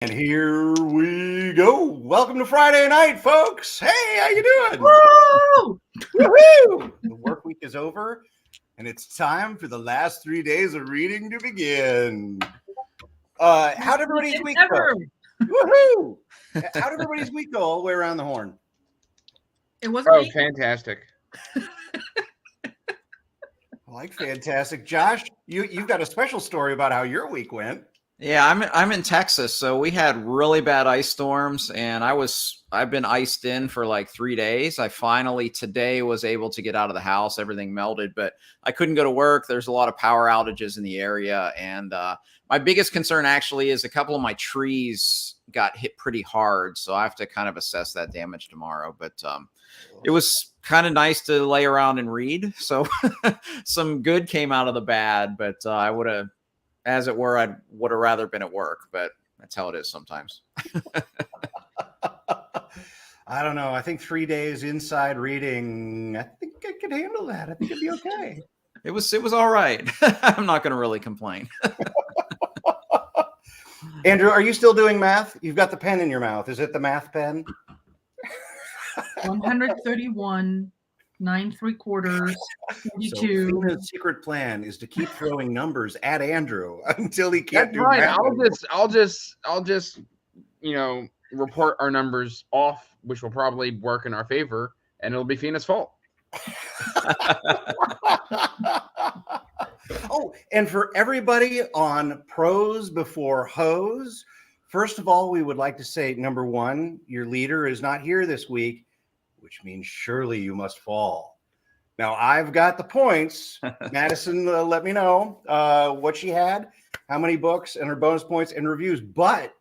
And here we go. Welcome to Friday night, folks. Hey, how you doing? Woo! Woohoo! The work week is over, and it's time for the last 3 days of reading to begin. How'd everybody's week go? Woohoo! How'd everybody's week go all the way around the horn? It was Oh, fantastic. I like fantastic. Josh, you've got a special story about how your week went. Yeah, I'm in Texas, so we had really bad ice storms, and I've been iced in for like 3 days. I finally today was able to get out of the house. Everything melted, but I couldn't go to work. There's a lot of power outages in the area, and my biggest concern actually is a couple of my trees got hit pretty hard, so I have to kind of assess that damage tomorrow. But it was kind of nice to lay around and read, so some good came out of the bad, but I would have. As it were, I would have rather been at work, but that's how it is sometimes. I don't know. I think 3 days inside reading, I think I could handle that. I think it'd be okay. It was all right. I'm not going to really complain. Andrew, are you still doing math? You've got the pen in your mouth. Is it the math pen? 131, 9 3/4, 42. So Fina's secret plan is to keep throwing numbers at Andrew until he can't That's do right. math. I'll just report our numbers off, which will probably work in our favor, and it'll be Fina's fault. Oh, and for everybody on pros before hose, first of all, we would like to say, number one, your leader is not here this week, which means surely you must fall. Now, I've got the points. Madison let me know what she had, how many books, and her bonus points and reviews. But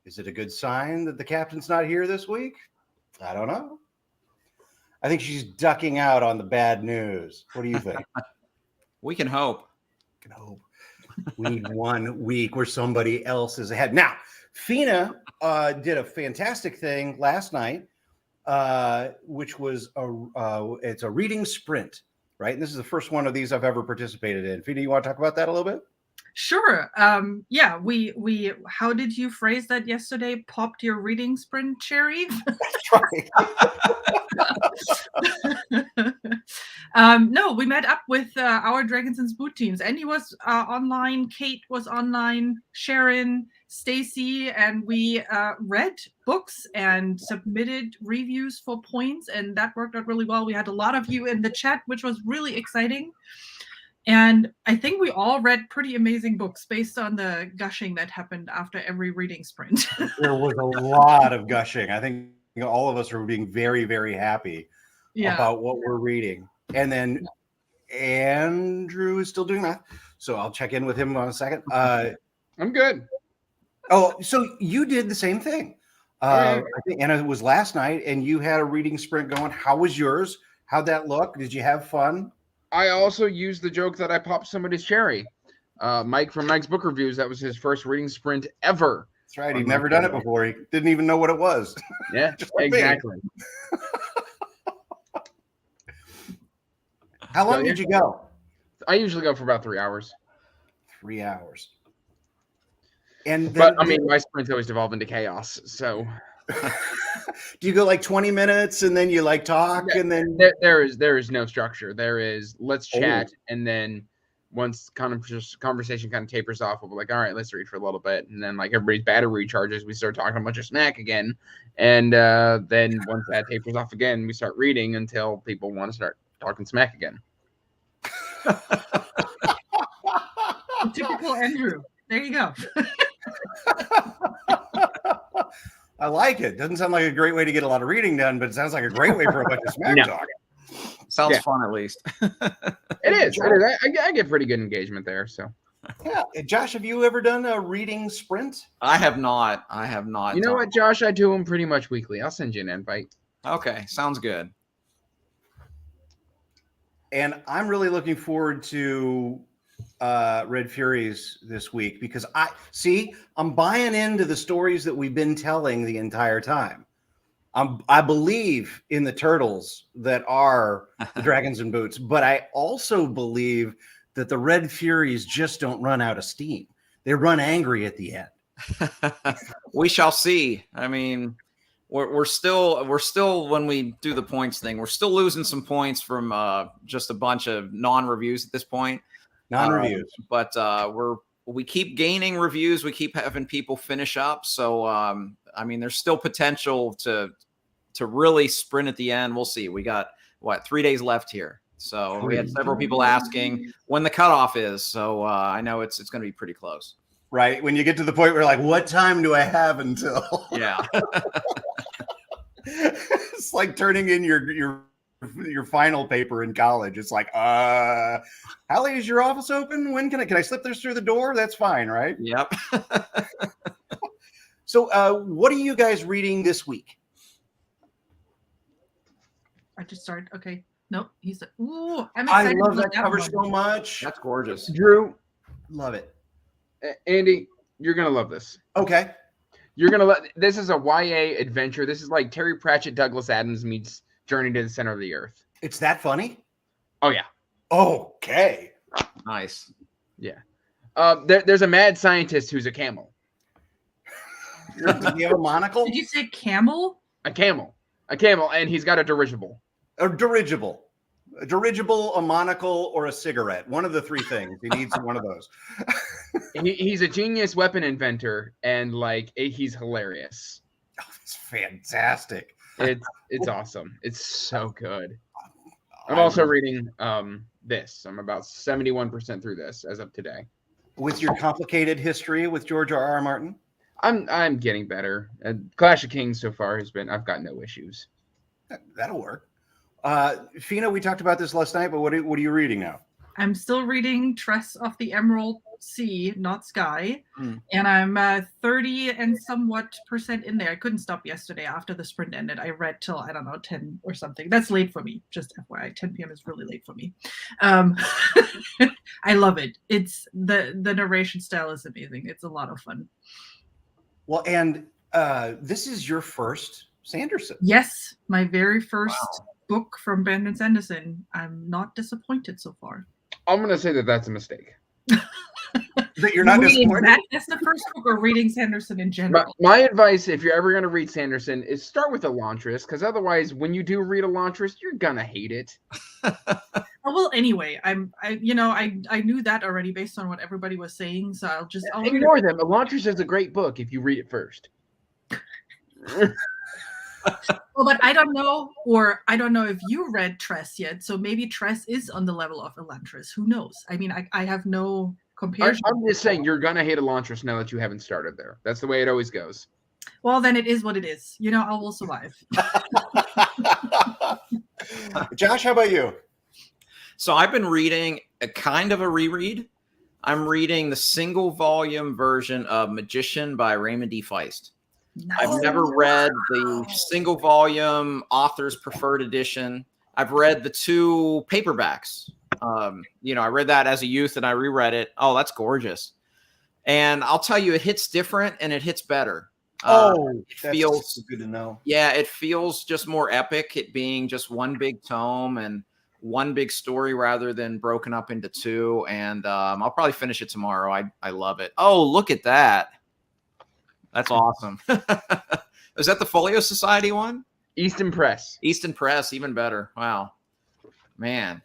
is it a good sign that the captain's not here this week? I don't know. I think she's ducking out on the bad news. What do you think? We can hope. We can hope. We need 1 week where somebody else is ahead. Now, Fina did a fantastic thing last night. Which was it's a reading sprint, right? And this is the first one of these I've ever participated in. Fina, you want to talk about that a little bit? Sure. Yeah, we how did you phrase that yesterday? Popped your reading sprint cherry? That's right. No, we met up with our Dragons and Spoot teams. Andy was online, Kate was online, Sharon, Stacy, and we read books and submitted reviews for points, and that worked out really well. We had a lot of you in the chat, which was really exciting. And I think we all read pretty amazing books based on the gushing that happened after every reading sprint. There was a lot of gushing. I think all of us are being very, very happy about what we're reading. And then Andrew is still doing that. So I'll check in with him in a second. I'm good. Oh, so you did the same thing. I think, and it was last night, and you had a reading sprint going. How was yours? How'd that look? Did you have fun? I also used the joke that I popped somebody's cherry. Mike from Mike's Book Reviews, that was his first reading sprint ever. That's right. He'd never done it before. He didn't even know what it was. Yeah, like exactly. How long did you go? I usually go for about 3 hours. 3 hours. And but I mean, my sprints always devolve into chaos. So, do you go like 20 minutes and then you like talk and then there is no structure. There is let's chat, and then once conversation kind of tapers off, we'll be like, all right, let's read for a little bit, and then like everybody's battery recharges, we start talking a bunch of smack again, and then once that tapers off again, we start reading until people want to start talking smack again. Typical Andrew. There you go. I like it. Doesn't sound like a great way to get a lot of reading done, but it sounds like a great way for a bunch of smack talking. Sounds fun, at least. It is. I get pretty good engagement there. So, yeah. Josh, have you ever done a reading sprint? I have not. You know what, Josh? I do them pretty much weekly. I'll send you an invite. Okay, sounds good. And I'm really looking forward to Red Furies this week because I'm buying into the stories that we've been telling the entire time. I believe in the turtles that are the Dragons and Boots, but I also believe that the Red Furies just don't run out of steam. They run angry at the end. We shall see. I mean, we're still when we do the points thing, we're still losing some points from just a bunch of non-reviews at this point. Non-reviews, but we keep gaining reviews. We keep having people finish up. So I mean, there's still potential to really sprint at the end. We'll see. We got 3 days left here. So we had several people asking when the cutoff is. So I know it's going to be pretty close. right? When you get to the point where like, what time do I have until? Yeah. It's like turning in your final paper in college. It's like, how late is your office open? When can I slip this through the door? That's fine, right? Yep. So what are you guys reading this week? I just started. Okay. Nope. He's ooh, I'm I excited. love about that cover one. so much. That's gorgeous. Drew, Love it. Andy, you're gonna love this. Okay. You're gonna love. This is a YA adventure. This is like Terry Pratchett, Douglas Adams meets Journey to the Center of the Earth. It's that funny? Oh yeah, Okay. Nice. yeah. There's a mad scientist who's a camel. Does he have a monocle? Did you say camel? A camel, and he's got a dirigible. A dirigible. A dirigible, a monocle, or a cigarette. One of the three things. He needs one of those. He's a genius weapon inventor, and like he's hilarious. Oh, it's fantastic. It's awesome. It's so good. I'm also reading this. I'm about 71% through this as of today. With your complicated history with George R.R. Martin? I'm getting better. And Clash of Kings so far I've got no issues. That'll work. Fina, we talked about this last night, but what are you reading now? I'm still reading Tress of the Emerald Sea, not Sky, Mm. and I'm 30 and somewhat % in there. I couldn't stop yesterday after the sprint ended. I read till, I don't know, 10 or something. That's late for me. Just FYI, 10 p.m. is really late for me. I love it. It's the narration style is amazing. It's a lot of fun. Well, and this is your first Sanderson. Yes, my very first book from Brandon Sanderson. I'm not disappointed so far. I'm gonna say that that's a mistake. That you're not Reading disappointed? that's the first book, or reading Sanderson in general. My advice, if you're ever gonna read Sanderson, is start with Elantris, because otherwise, when you do read Elantris, you're gonna hate it. Oh, well, anyway, I knew that already based on what everybody was saying, so I'll read Ignore them. Elantris is a great book if you read it first. Well, but I don't know if you read Tress yet, so maybe Tress is on the level of Elantris. Who knows? I mean, I have no comparison. I'm just saying you're gonna hate Elantris now that you haven't started there. That's the way it always goes. Well, then it is what it is. I will survive. Josh, how about you? So I've been reading a kind of a reread. I'm reading the single volume version of Magician by Raymond D. Feist. Nice. I've never read the single volume author's preferred edition. I've read the two paperbacks. I read that as a youth and I reread it. Oh, that's gorgeous. And I'll tell you, it hits different and it hits better. It feels good to know. Yeah, it feels just more epic, it being just one big tome and one big story rather than broken up into two. And I'll probably finish it tomorrow. I love it. Oh, look at that. That's awesome. Is that the Folio Society one? Easton Press. Easton Press, even better. Wow. Man.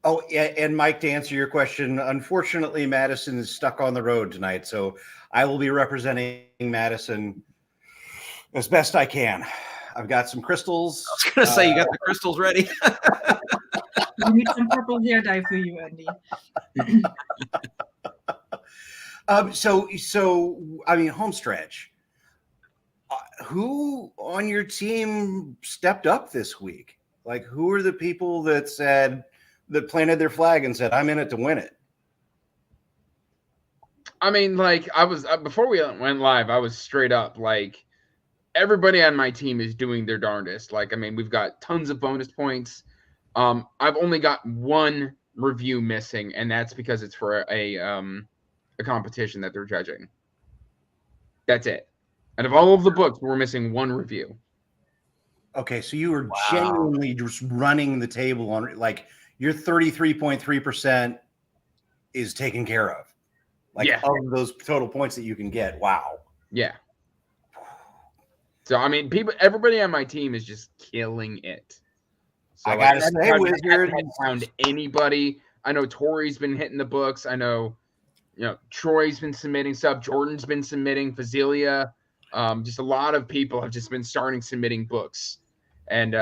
Oh, yeah, and Mike, to answer your question, unfortunately, Madison is stuck on the road tonight, so I will be representing Madison as best I can. I've got some crystals. I was going to say, you got the crystals ready? We need some purple hair dye for you, Andy. So I mean, homestretch. Who on your team stepped up this week? Like, who are the people that planted their flag and said, "I'm in it to win it"? I mean, like I was before we went live, I was straight up like everybody on my team is doing their darndest. Like, I mean, we've got tons of bonus points. I've only got one review missing, and that's because it's for a competition that they're judging. That's it. And of all of the books, we're missing one review. Okay, so you were genuinely just running the table on, like, your 33.3% is taken care of. Like Yeah. of those total points that you can get. Wow. Yeah. So I mean, everybody on my team is just killing it. So I gotta say, I haven't Wizard, found anybody. I know Tori's been hitting the books. I know, Troy's been submitting stuff. Jordan's been submitting. Fazilia, just a lot of people have just been starting submitting books, and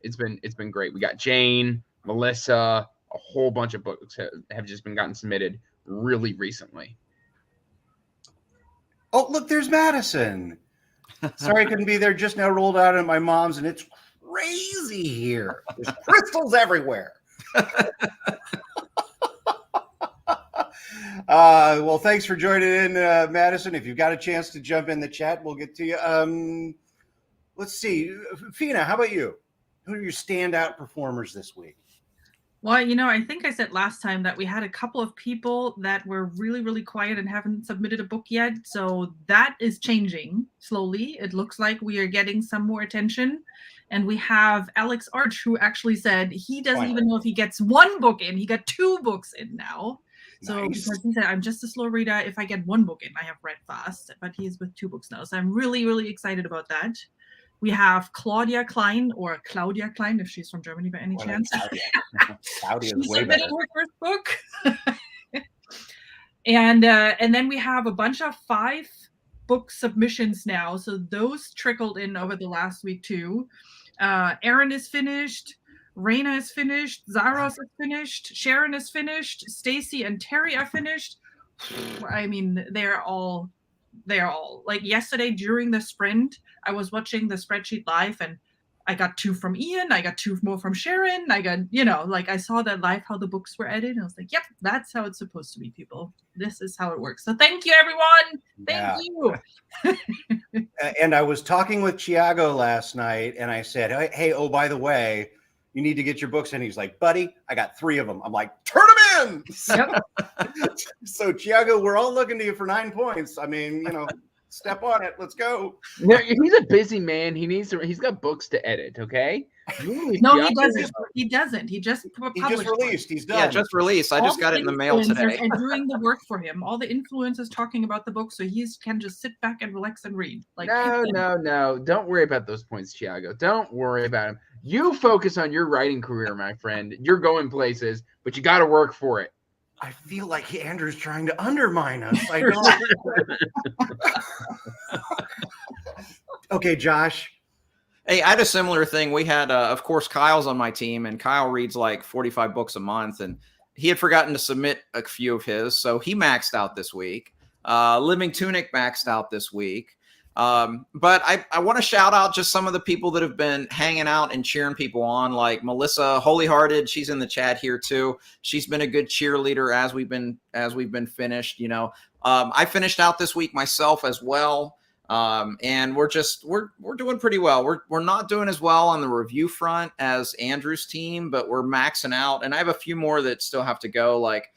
it's been great. We got Jane, Melissa, a whole bunch of books have just been gotten submitted really recently. oh look, there's Madison. Sorry I couldn't be there. Just now rolled out at my mom's, and it's crazy here. There's crystals everywhere. Well, thanks for joining in, Madison. If you've got a chance to jump in the chat, we'll get to you. Let's see. Fina, how about you? Who are your standout performers this week? Well, I think I said last time that we had a couple of people that were really, really quiet and haven't submitted a book yet. So that is changing slowly. It looks like we are getting some more attention. And we have Alex Arch, who actually said he doesn't even know if he gets one book in. He got 2 books in now. So Nice. because he said, I'm just a slow reader. If I get 1 book in, I have read fast. But he's with 2 books now. So I'm really, really excited about that. We have Claudia Klein, or Claudia Klein, if she's from Germany by any chance. Claudia She is way submitted better. her first book. and then we have a bunch of 5 book submissions now. So those trickled in over the last week too. Erin is finished. Raina is finished. Zaros is finished. Sharon is finished. Stacy and Terry are finished. I mean, they're all like yesterday during the sprint, I was watching the spreadsheet live and I got 2 from Ian. I got 2 more from Sharon. I got, I saw that live, how the books were edited. I was like, yep, that's how it's supposed to be, people. This is how it works. So thank you, everyone. Thank you. And I was talking with Chiago last night and I said, hey, oh, by the way, you need to get your books in. He's like, buddy, I got 3 of them. I'm like, turn them in. Yep. So Chiago, we're all looking to you for 9 points. I mean, step on it. Let's go. No, he's a busy man. He's got books to edit. Okay. No, he doesn't. He doesn't. He just released. He's done. Yeah, just released. I just got it in the mail today. And doing the work for him. All the influencers talking about the book, so he can just sit back and relax and read. Like no. Don't worry about those points, Thiago. Don't worry about him. You focus on your writing career, my friend. You're going places, but you got to work for it. I feel like Andrew's trying to undermine us. I don't. Okay, Josh. Hey, I had a similar thing. We had, of course, Kyle's on my team, and Kyle reads like 45 books a month, and he had forgotten to submit a few of his, so he maxed out this week. Living Tunic maxed out this week. But I want to shout out just some of the people that have been hanging out and cheering people on, like Melissa Holy Hearted. She's in the chat here too. She's been a good cheerleader as we've been finished. I finished out this week myself as well. And we're doing pretty well. We're not doing as well on the review front as Andrew's team, but we're maxing out. And I have a few more that still have to go, like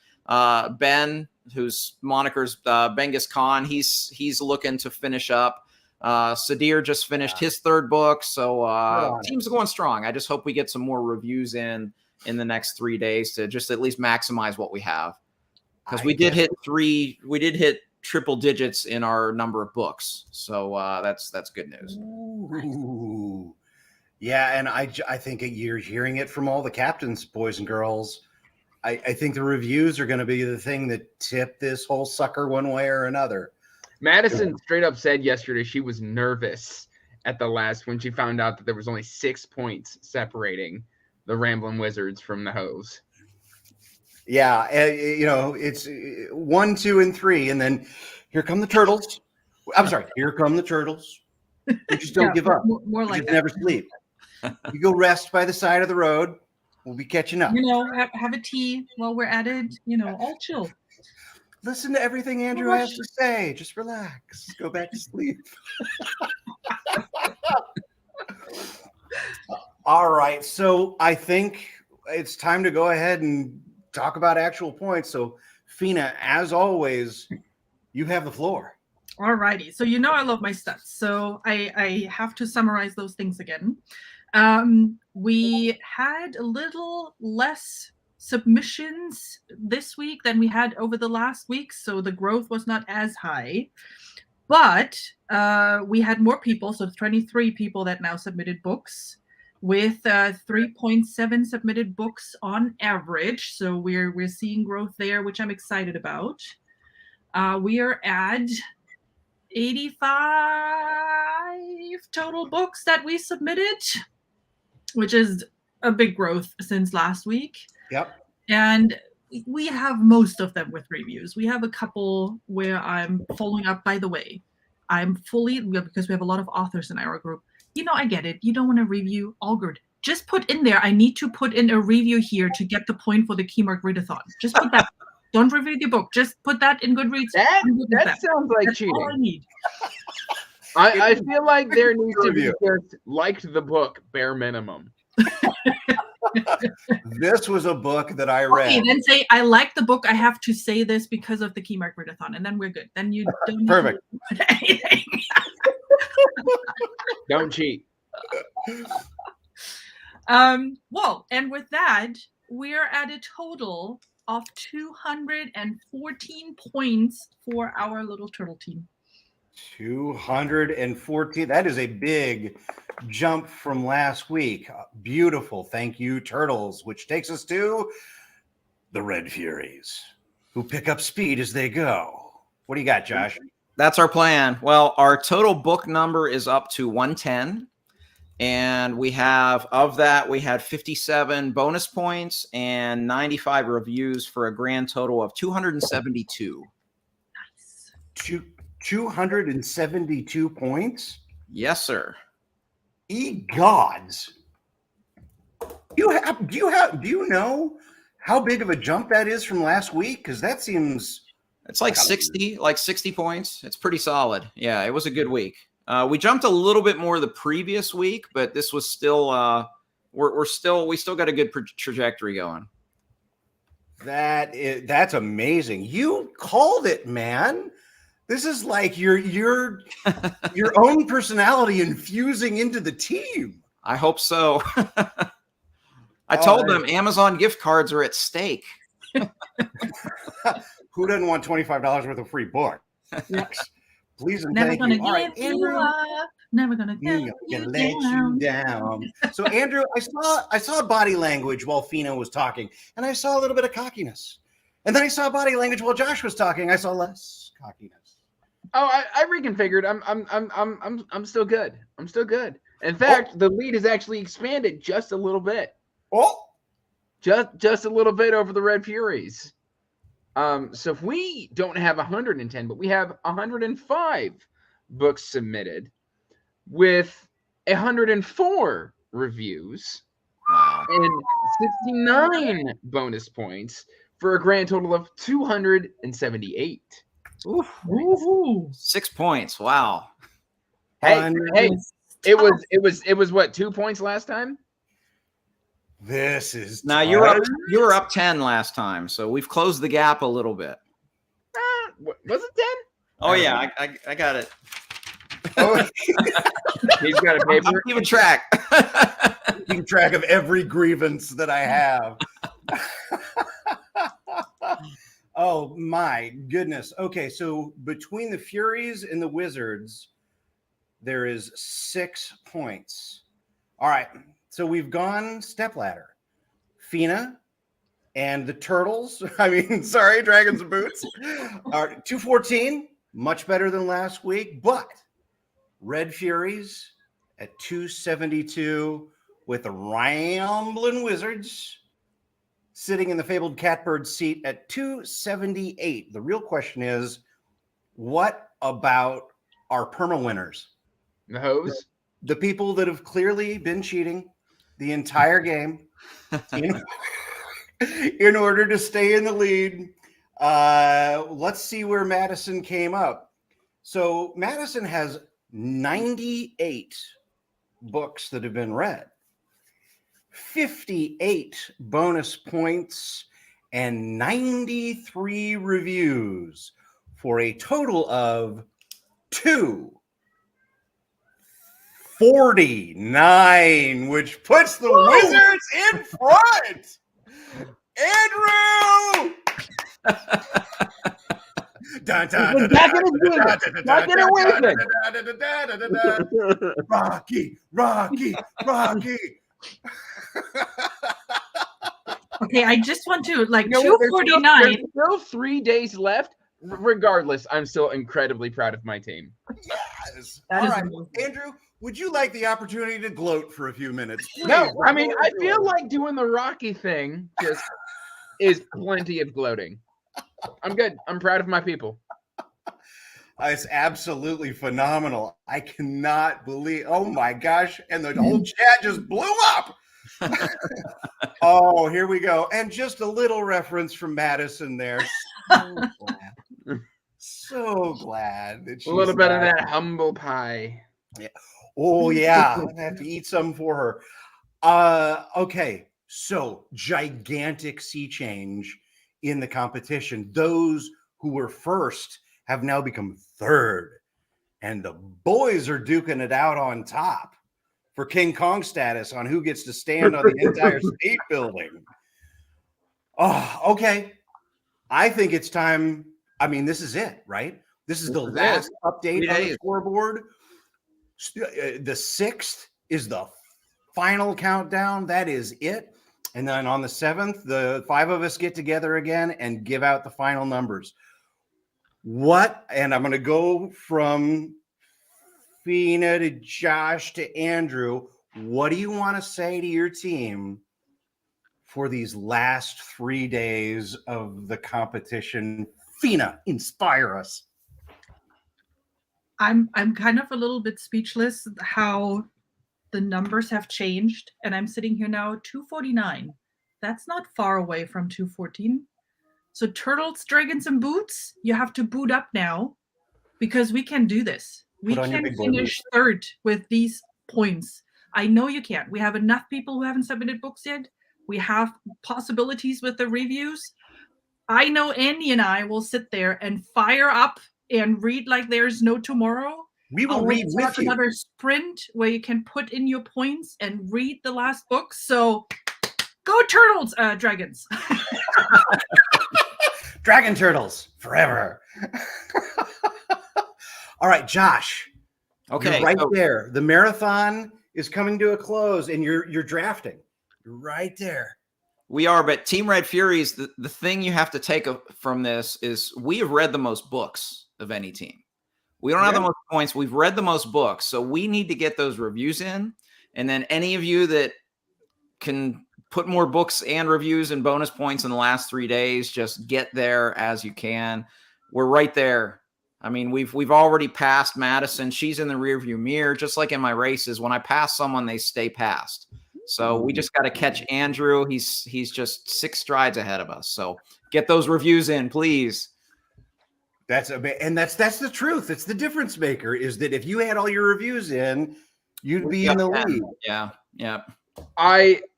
Ben, whose moniker's Benghis Khan. He's looking to finish up. Sadir just finished his 3rd book, so team's going strong. I just hope we get some more reviews in the next 3 days to just at least maximize what we have, because we did hit triple digits in our number of books, so that's good news. Ooh. Yeah, and I think you're hearing it from all the captains, boys and girls. I think the reviews are going to be the thing that tip this whole sucker one way or another. Madison straight up said yesterday she was nervous at the last when she found out that there was only 6 points separating the Ramblin' Wizards from the Hose. Yeah, it's 1, 2, and 3, and then here come the turtles. I'm sorry, here come the turtles. You just don't give up. More like you never sleep. You go rest by the side of the road. We'll be catching up. Have a tea while we're at it. All chill. Listen to everything Andrew has to say. Just relax. Go back to sleep. All right. So I think it's time to go ahead and talk about actual points. So, Fina, as always, you have the floor. All righty. So I love my stats. So I have to summarize those things again. We had a little less submissions this week than we had over the last week, so the growth was not as high. But we had more people, so 23 people that now submitted books, with 3.7 submitted books on average. So we're seeing growth there, which I'm excited about. We are at 85 total books that we submitted, which is a big growth since last week. Yep. And we have most of them with reviews. We have a couple where I'm following up. By the way, I'm fully, because we have a lot of authors in our group. I get it. You don't want to review. All good. Just put in there, I need to put in a review here to get the point for the Keymark Readathon. Just put that. Don't review the book. Just put that in Goodreads. That sounds like That's cheating. all I need. I feel like there needs to be just liked the book, bare minimum. This was a book that I read. Okay, then say, I like the book. I have to say this because of the Keymark Readathon, and then we're good. Then you don't need Perfect. to put anything. Don't cheat. Well, and with that, we're at a total of 214 points for our little turtle team. 214. That is a big jump from last week. Beautiful. Thank you, Turtles, which takes us to the Red Furies, who pick up speed as they go. What do you got, Josh? That's our plan. Well, our total book number is up to 110. And we have, of that, we had 57 bonus points and 95 reviews for a grand total of 272. Nice. 272 points? Yes, sir. Gods. Do you know how big of a jump that is from last week? Because that seems It's like 60 points. It's pretty solid. Yeah, it was a good week. We jumped a little bit more the previous week, but this was still we still got a good trajectory going. That's amazing. You called it, man. This is like your own personality infusing into the team. I hope so. I told them Amazon gift cards are at stake. Who doesn't want $25 worth of free book? Please and Never thank gonna you. All right, give Andrew. you up. Never gonna Gonna let you down. So, Andrew, I saw body language while Fina was talking, and I saw a little bit of cockiness. And then I saw body language while Josh was talking. I saw less cockiness. Oh, I reconfigured. I'm still good. I'm still good. In fact, the lead has actually expanded just a little bit. Oh, Just a little bit over the Red Furies. So if we don't have 110, but we have 105 books submitted with 104 reviews and 69 bonus points for a grand total of 278. Ooh. 6 points. Wow. Hey, it was what, 2 points last time? this is Now you were up 10 last time, so we've closed the gap a little bit. Was it 10? Oh yeah, I got it. Oh, He's got a paper. I'm keeping track. keeping track of every grievance that I have. Oh my goodness. Okay, so between the Furies and the Wizards, there is 6 points. All right, so we've gone stepladder. Fina and the Turtles, Dragons and Boots, are 214, much better than last week, but Red Furies at 272 with the Ramblin' Wizards sitting in the fabled catbird seat at 278. The real question is, what about our perma winners? The hose? The people that have clearly been cheating the entire game in order to stay in the lead. Let's see where Madison came up. So Madison has 98 books that have been read, 58 bonus points, and 93 reviews for a total of 249, which puts the Wizards in front. Andrew! Rocky. Okay, I just want to like You know what? There's 249. There's still 3 days left. Regardless, I'm still incredibly proud of my team. Yes. That All is right, amazing. Andrew, would you like the opportunity to gloat for a few minutes? No, Please, I mean, the I floor is feel yours. like doing the Rocky thing just is plenty of gloating. I'm good. I'm proud of my people. It's absolutely phenomenal. I cannot believe. Oh my gosh! And the whole chat just blew up. Oh, here we go. And just a little reference from Madison there. So glad that she's A little bit of back. that humble pie. Oh yeah, I have to eat some for her. Okay, so gigantic sea change in the competition. Those who were first have now become third, and the boys are duking it out on top for King Kong status on who gets to stand on the entire state building. Oh, okay. I think it's time. I mean, this is it, right? This is the This is last it. update 3 on the days. scoreboard. The 6th is the final countdown. That is it. And then on the 7th, the 5 of us get together again and give out the final numbers. What? And I'm going to go from Fina to Josh to Andrew. What do you want to say to your team for these last 3 days of the competition? Fina, inspire us. I'm kind of a little bit speechless how the numbers have changed, and I'm sitting here now 249. That's not far away from 214. So Turtles, Dragons, and Boots, you have to boot up now because we can do this. We Put on your can big boy finish third with these points. I know you can't. We have enough people who haven't submitted books yet. We have possibilities with the reviews. I know Andy and I will sit there and fire up and read like there's no tomorrow. We will I'll read start with you. another sprint where you can put in your points and read the last book. So go Turtles, Dragons. Dragon Turtles forever. All right, Josh. Okay, You're right so- there. The marathon is coming to a close, and you're drafting. You're right there. We are, but Team Red Furies, the thing you have to take from this is we have read the most books of any team. We don't have the most points. We've read the most books. So we need to get those reviews in. And then any of you that can put more books and reviews and bonus points in the last 3 days, just get there as you can. We're right there. I mean, we've already passed Madison. She's in the rearview mirror. Just like in my races, when I pass someone, they stay past. So we just got to catch Andrew. He's just 6 strides ahead of us. So get those reviews in, please. That's the truth. It's the difference maker. Is that if you had all your reviews in, you'd be in the lead. Yeah.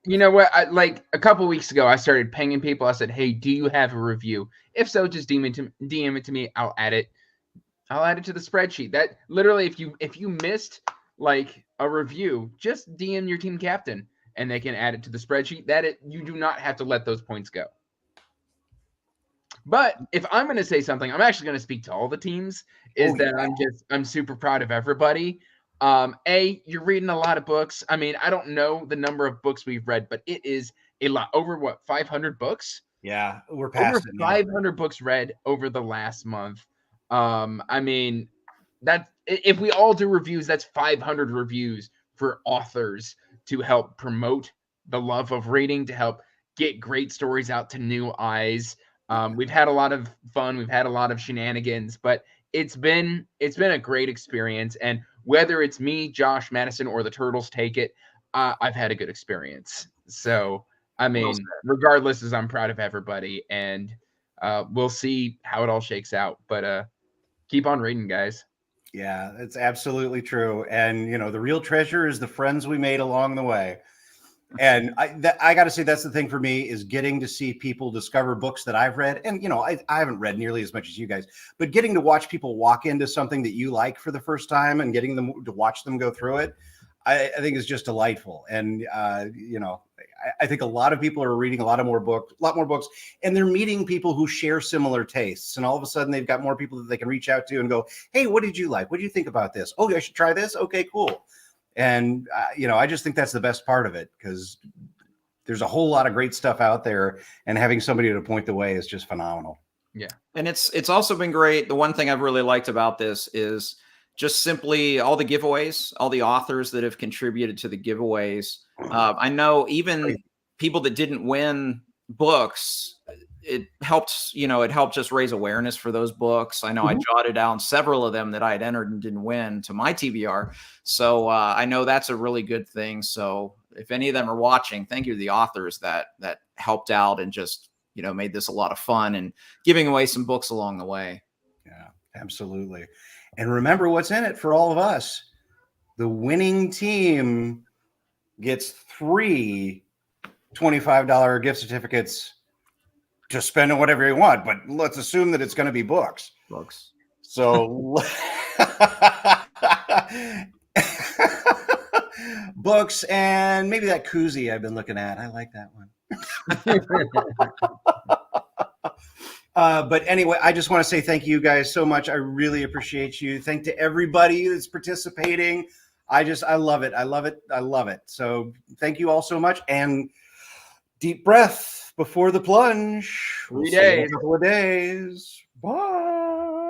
You know what? Like a couple weeks ago, I started pinging people. I said, "Hey, do you have a review? If so, just DM it to me. I'll add it. I'll add it to the spreadsheet." That literally, if you missed like a review, just DM your team captain, and they can add it to the spreadsheet. You do not have to let those points go. But if I'm going to say something, I'm actually going to speak to all the teams. I'm super proud of everybody. You're reading a lot of books. I mean, I don't know the number of books we've read, but it is a lot. Over 500 books? Yeah, we're past over 500 books read over the last month. I mean, that if we all do reviews, that's 500 reviews for authors to help promote the love of reading, to help get great stories out to new eyes. We've had a lot of fun. We've had a lot of shenanigans, but it's been a great experience. And whether it's me, Josh, Madison, or the Turtles take it, I've had a good experience. So, I mean, regardless, I'm proud of everybody, and we'll see how it all shakes out. But keep on reading, guys. Yeah, it's absolutely true. And, the real treasure is the friends we made along the way. And I got to say, that's the thing for me, is getting to see people discover books that I've read. And, I haven't read nearly as much as you guys, but getting to watch people walk into something that you like for the first time and getting them to watch them go through it. I think is just delightful. And, you know, I think a lot of people are reading a lot more books, and they're meeting people who share similar tastes. And all of a sudden they've got more people that they can reach out to and go, hey, what did you like? What do you think about this? Oh, I should try this. Okay, cool. And, you know, I just think that's the best part of it, because there's a whole lot of great stuff out there, and having somebody to point the way is just phenomenal. Yeah. And it's also been great. The one thing I've really liked about this is just simply all the giveaways, all the authors that have contributed to the giveaways. I know even people that didn't win books, it helped, you know, it helped just raise awareness for those books. I know I jotted down several of them that I had entered and didn't win to my TBR. So I know that's a really good thing. So if any of them are watching, thank you to the authors that helped out and just, you know, made this a lot of fun and giving away some books along the way. Yeah, absolutely. And remember what's in it for all of us. The winning team gets 3 $25 gift certificates to spend on whatever you want, but let's assume that it's going to be books. So books, and maybe that koozie I've been looking at. I like that one. But anyway, I just want to say thank you guys so much. I really appreciate you. Thank to everybody that's participating. I love it. I love it. I love it. So thank you all so much. And deep breath before the plunge. 3 days. A couple of days. Bye.